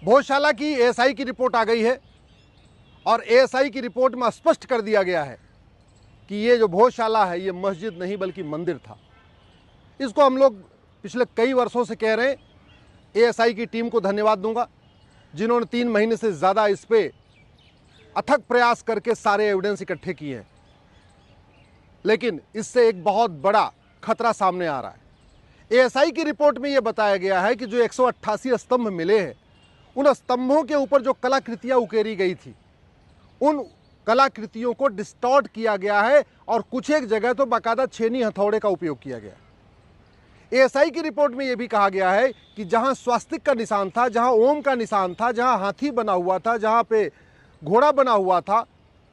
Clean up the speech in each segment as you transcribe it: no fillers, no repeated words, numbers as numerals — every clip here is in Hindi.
भोजशाला की एएसआई की रिपोर्ट आ गई है और एएसआई की रिपोर्ट में स्पष्ट कर दिया गया है कि ये जो भोजशाला है ये मस्जिद नहीं बल्कि मंदिर था। इसको हम लोग पिछले कई वर्षों से कह रहे हैं। एएसआई की टीम को धन्यवाद दूंगा जिन्होंने 3 महीने से ज़्यादा इस पे अथक प्रयास करके सारे एविडेंस इकट्ठे किए हैं, लेकिन इससे एक बहुत बड़ा खतरा सामने आ रहा है। एएसआई की रिपोर्ट में यह बताया गया है कि जो 188 स्तंभ मिले हैं, उन स्तंभों के ऊपर जो कलाकृतियां उकेरी गई थी, उन कलाकृतियों को डिस्टॉर्ट किया गया है और कुछ एक जगह तो बाकायदा छेनी हथौड़े का उपयोग किया गया है। एएसआई की रिपोर्ट में यह भी कहा गया है कि जहां स्वास्तिक का निशान था, जहां ओम का निशान था, जहां हाथी बना हुआ था, जहां पे घोड़ा बना हुआ था,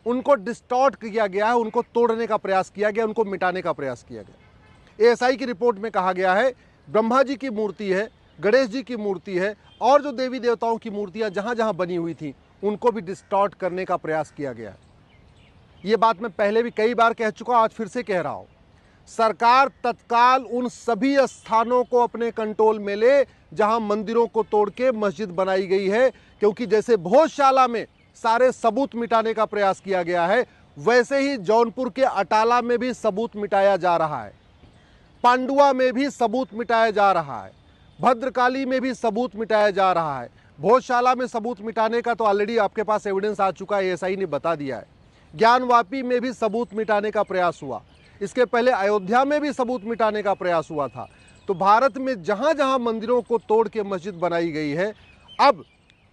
उनको डिस्टॉर्ट किया गया है, उनको तोड़ने का प्रयास किया गया, उनको मिटाने का प्रयास किया गया। एएसआई की रिपोर्ट में कहा गया है ब्रह्मा जी की मूर्ति है, गणेश जी की मूर्ति है और जो देवी देवताओं की मूर्तियां जहां जहां बनी हुई थी उनको भी डिस्टॉर्ट करने का प्रयास किया गया है। ये बात मैं पहले भी कई बार कह चुका हूं, आज फिर से कह रहा हूं। सरकार तत्काल उन सभी स्थानों को अपने कंट्रोल में ले जहां मंदिरों को तोड़ के मस्जिद बनाई गई है, क्योंकि जैसे भोजशाला में सारे सबूत मिटाने का प्रयास किया गया है, वैसे ही जौनपुर के अटाला में भी सबूत मिटाया जा रहा है, पांडुआ में भी सबूत मिटाया जा रहा है, भद्रकाली में भी सबूत मिटाया जा रहा है। भोजशाला में सबूत मिटाने का तो ऑलरेडी आपके पास एविडेंस आ चुका है, एएसआई ने बता दिया है। ज्ञानवापी में भी सबूत मिटाने का प्रयास हुआ, इसके पहले अयोध्या में भी सबूत मिटाने का प्रयास हुआ था। तो भारत में जहां जहां मंदिरों को तोड़ के मस्जिद बनाई गई है, अब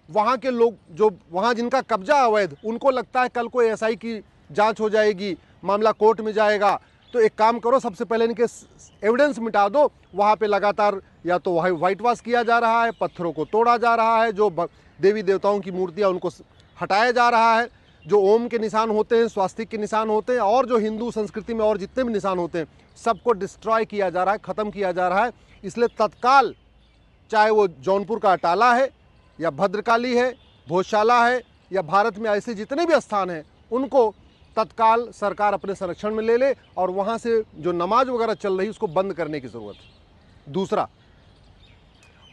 वहां के लोग जो वहां जिनका कब्जा अवैध, उनको लगता है कल को एएसआई की जांच हो जाएगी, मामला कोर्ट में जाएगा। तो एक काम करो, सबसे पहले इनके एविडेंस मिटा दो। वहां पे लगातार या तो व्हाइट वॉश किया जा रहा है, पत्थरों को तोड़ा जा रहा है, जो देवी देवताओं की मूर्तियां उनको हटाया जा रहा है, जो ओम के निशान होते हैं, स्वास्तिक के निशान होते हैं और जो हिंदू संस्कृति में और जितने भी निशान होते हैं सबको डिस्ट्रॉय किया जा रहा है, ख़त्म किया जा रहा है। इसलिए तत्काल, चाहे वो जौनपुर का अटाला है या भद्रकाली है, भोजशाला है या भारत में ऐसे जितने भी स्थान हैं, उनको तत्काल सरकार अपने संरक्षण में ले ले और वहाँ से जो नमाज वगैरह चल रही है उसको बंद करने की ज़रूरत है। दूसरा,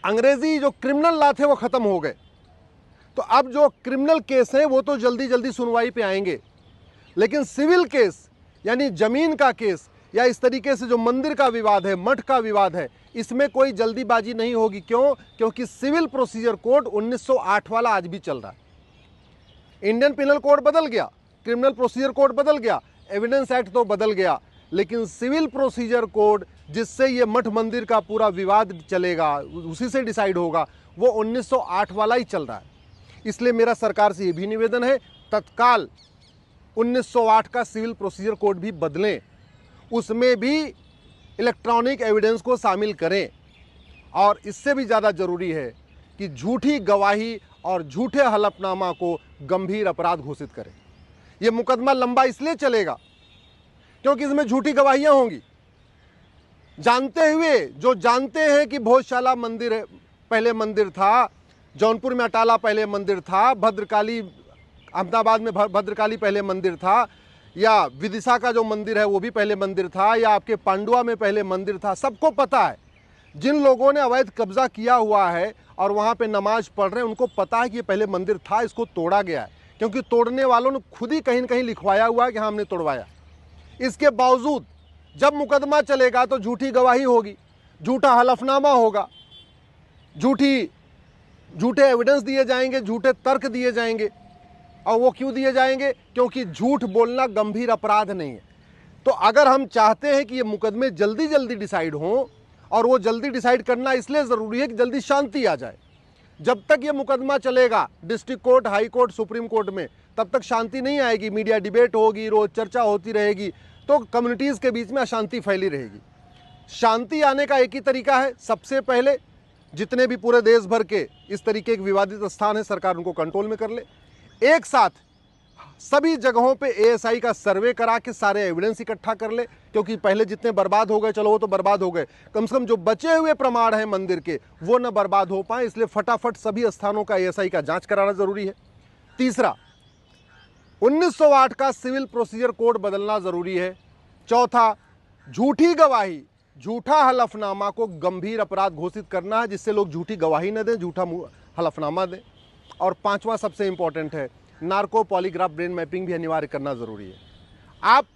अंग्रेजी जो क्रिमिनल लॉ थे वो ख़त्म हो गए, तो अब जो क्रिमिनल केस हैं वो तो जल्दी जल्दी सुनवाई पे आएंगे, लेकिन सिविल केस यानी ज़मीन का केस या इस तरीके से जो मंदिर का विवाद है, मठ का विवाद है, इसमें कोई जल्दीबाजी नहीं होगी। क्यों? क्योंकि सिविल प्रोसीजर कोड 1908 वाला आज भी चल रहा है। इंडियन पिनल कोड बदल गया, क्रिमिनल प्रोसीजर कोड बदल गया, एविडेंस एक्ट तो बदल गया, लेकिन सिविल प्रोसीजर कोड जिससे ये मठ मंदिर का पूरा विवाद चलेगा, उसी से डिसाइड होगा, वो 1908 वाला ही चल रहा है। इसलिए मेरा सरकार से ये भी निवेदन है, तत्काल 1908 का सिविल प्रोसीजर कोड भी बदलें, उसमें भी इलेक्ट्रॉनिक एविडेंस को शामिल करें। और इससे भी ज़्यादा ज़रूरी है कि झूठी गवाही और झूठे हलफनामा को गंभीर अपराध घोषित करें। ये मुकदमा लंबा इसलिए चलेगा क्योंकि इसमें झूठी गवाहियां होंगी, जानते हुए, जो जानते हैं कि भोजशाला मंदिर पहले मंदिर था, जौनपुर में अटाला पहले मंदिर था, भद्रकाली अहमदाबाद में भद्रकाली पहले मंदिर था, या विदिशा का जो मंदिर है वो भी पहले मंदिर था, या आपके पांडुआ में पहले मंदिर था। सबको पता है, जिन लोगों ने अवैध कब्जा किया हुआ है और वहाँ पे नमाज पढ़ रहे हैं, उनको पता है कि ये पहले मंदिर था, इसको तोड़ा गया है, क्योंकि तोड़ने वालों ने खुद ही कहीं न कहीं लिखवाया हुआ है कि हाँ हमने तोड़वाया। इसके बावजूद जब मुकदमा चलेगा तो झूठी गवाही होगी, झूठा हलफनामा होगा, झूठे एविडेंस दिए जाएंगे, झूठे तर्क दिए जाएंगे। और वो क्यों दिए जाएंगे? क्योंकि झूठ बोलना गंभीर अपराध नहीं है। तो अगर हम चाहते हैं कि ये मुकदमे जल्दी जल्दी डिसाइड हों, और वो जल्दी डिसाइड करना इसलिए ज़रूरी है कि जल्दी शांति आ जाए। जब तक ये मुकदमा चलेगा district court, high court, supreme court में, तब तक शांति नहीं आएगी। मीडिया डिबेट होगी, रोज चर्चा होती रहेगी, तो कम्युनिटीज़ के बीच में अशांति फैली रहेगी। शांति आने का एक ही तरीका है, सबसे पहले जितने भी पूरे देश भर के इस तरीके के विवादित स्थान है, सरकार उनको कंट्रोल में कर ले। एक साथ सभी जगहों पे एएसआई का सर्वे करा के सारे एविडेंस इकट्ठा कर ले, क्योंकि पहले जितने बर्बाद हो गए, चलो वो तो बर्बाद हो गए, कम से कम जो बचे हुए प्रमाण हैं मंदिर के वो न बर्बाद हो पाए। इसलिए फटाफट सभी स्थानों का एएसआई का जांच कराना जरूरी है। तीसरा, 1908 का सिविल प्रोसीजर कोड बदलना जरूरी है। चौथा, झूठी गवाही, झूठा हलफनामा को गंभीर अपराध घोषित करना है, जिससे लोग झूठी गवाही न दें, झूठा हलफनामा दें। और पांचवा सबसे इंपॉर्टेंट है, नार्को पॉलीग्राफ ब्रेन मैपिंग भी अनिवार्य करना ज़रूरी है। आप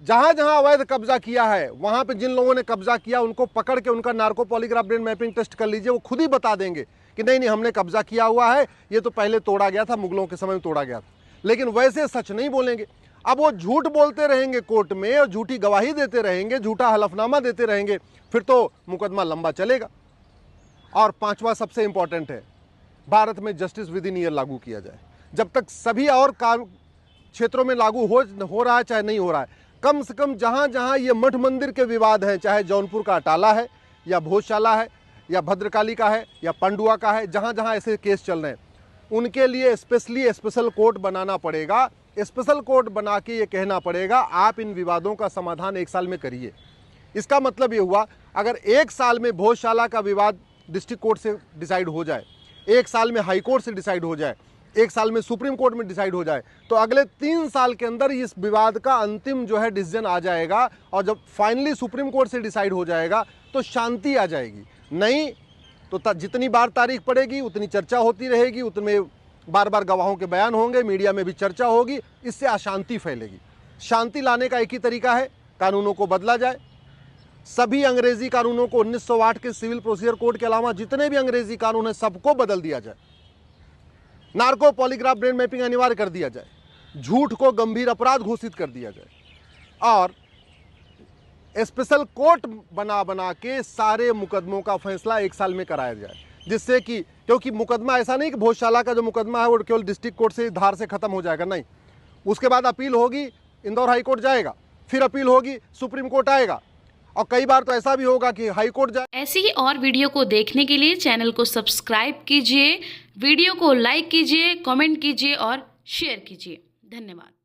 जहां जहां अवैध कब्जा किया है, वहां पे जिन लोगों ने कब्जा किया उनको पकड़ के उनका narco polygraph brain mapping test कर लीजिए। वो खुद ही बता देंगे कि नहीं नहीं, हमने कब्जा किया हुआ है, ये तो पहले तोड़ा गया था, मुगलों के समय में तोड़ा गया था। लेकिन वैसे सच नहीं बोलेंगे। अब वो झूठ बोलते रहेंगे कोर्ट में और झूठी गवाही देते रहेंगे, झूठा हलफनामा देते रहेंगे, फिर तो मुकदमा लंबा चलेगा। और पांचवा सबसे इंपॉर्टेंट है, भारत में जस्टिस विद इन ईयर लागू किया जाए। जब तक सभी और क्षेत्रों में लागू हो रहा है चाहे नहीं हो रहा है, कम से कम जहां जहां ये मठ मंदिर के विवाद हैं, चाहे जौनपुर का अटाला है या भोजशाला है या भद्रकाली का है या पंडुआ का है, जहां जहां ऐसे केस चल रहे हैं, उनके लिए स्पेशल कोर्ट बनाना पड़ेगा। स्पेशल कोर्ट बना के ये कहना पड़ेगा आप इन विवादों का समाधान 1 साल में करिए। इसका मतलब ये हुआ, अगर 1 साल में भोजशाला का विवाद डिस्ट्रिक्ट कोर्ट से डिसाइड हो जाए, 1 साल में हाई कोर्ट से डिसाइड हो जाए, 1 साल में सुप्रीम कोर्ट में डिसाइड हो जाए, तो अगले 3 साल के अंदर इस विवाद का अंतिम जो है डिसीजन आ जाएगा। और जब फाइनली सुप्रीम कोर्ट से डिसाइड हो जाएगा तो शांति आ जाएगी। नहीं तो जितनी बार तारीख पड़ेगी उतनी चर्चा होती रहेगी, उतने बार बार गवाहों के बयान होंगे, मीडिया में भी चर्चा होगी, इससे अशांति फैलेगी। शांति लाने का एक ही तरीका है, कानूनों को बदला जाए। सभी अंग्रेजी कानूनों को 1908 के सिविल प्रोसीजर कोड के अलावा जितने भी अंग्रेजी कानून हैं सबको बदल दिया जाए। नार्को पॉलीग्राफ ब्रेन मैपिंग अनिवार्य कर दिया जाए, झूठ को गंभीर अपराध घोषित कर दिया जाए और स्पेशल कोर्ट बना के सारे मुकदमों का फैसला 1 साल में कराया जाए। जिससे कि, क्योंकि मुकदमा ऐसा नहीं कि भोजशाला का जो मुकदमा है वो केवल डिस्ट्रिक्ट कोर्ट से धार से खत्म हो जाएगा, नहीं, उसके बाद अपील होगी, इंदौर हाई कोर्ट जाएगा, फिर अपील होगी, सुप्रीम कोर्ट आएगा और कई बार तो ऐसा भी होगा कि हाई कोर्ट जाए। ऐसी ही और वीडियो को देखने के लिए चैनल को सब्सक्राइब कीजिए, वीडियो को लाइक कीजिए, कमेंट कीजिए और शेयर कीजिए। धन्यवाद।